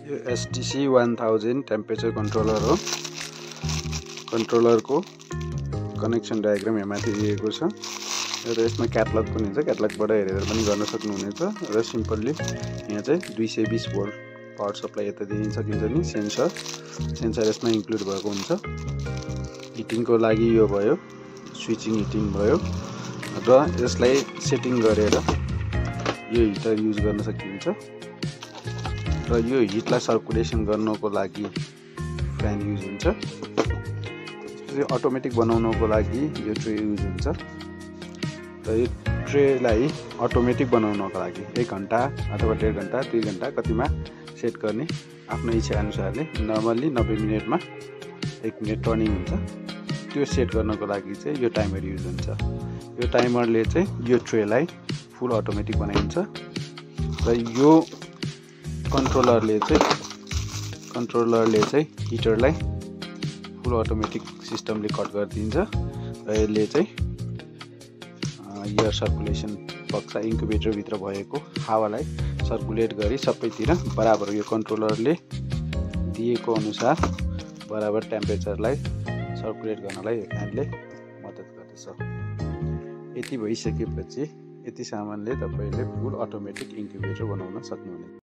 यो STC 1000 temperature controller हो। कन्ट्रोलरको connection diagram यहाँ माथि दिएको छ र यसमा क्याटलग पनि हुन्छ, क्याटलगबाट हेरेर पनि गर्न सक्नुहुनेछ। र सिम्पली यहाँ चाहिँ 220 भोल्ट पावर सप्लाई यता दिन सकिन्छ नि। सेन्सर यसमा इन्क्लुड भएको हुन्छ। हिटिङको लागि यो भयो, स्विचिङ हिटिङ भयो र यसलाई सेटिङ गरेर यो हिटर युज गर्न सकिन्छ। र यो हिटलाई सर्कुलेसन गर्नको लागि फ्यान युज हुन्छ। अटोमेटिक बनाउनको लागि यो ट्रे युज हुन्छ। र यो ट्रेलाई अटोमेटिक बनाउनको लागि 1 घण्टा अथवा 1.5 घण्टा 2 घण्टा कतिमा सेट गर्ने आफ्नो इच्छा अनुसारले। नर्मल्ली 90 मिनेटमा 1 मिनेट टर्निङ हुन्छ। त्यो सेट गर्नको लागि चाहिँ यो टाइमर युज हुन्छ। यो टाइमरले चाहिँ यो ट्रेलाई फुल अटोमेटिक बनाइन्छ। र यो कन्ट्रोलरले चाहिँ हिटरलाई फुल अटोमेटिक सिस्टमले कट गरिदिन्छ। र यसले चाहिँ एयर सर्कुलेसन बक्सा इन्क्युबेटर भित्र भएको हावालाई सर्कुलेट गरी सबैतिर बराबर यो कन्ट्रोलरले दिएको अनुसार बराबर टेम्परेचरलाई सर्कुलेट गर्नलाई यो फ्यानले मद्दत गर्दछ। यति भइसकेपछि यति सामानले तपाईले फुल अटोमेटिक इन्क्युबेटर बनाउन सक्नुहुनेछ।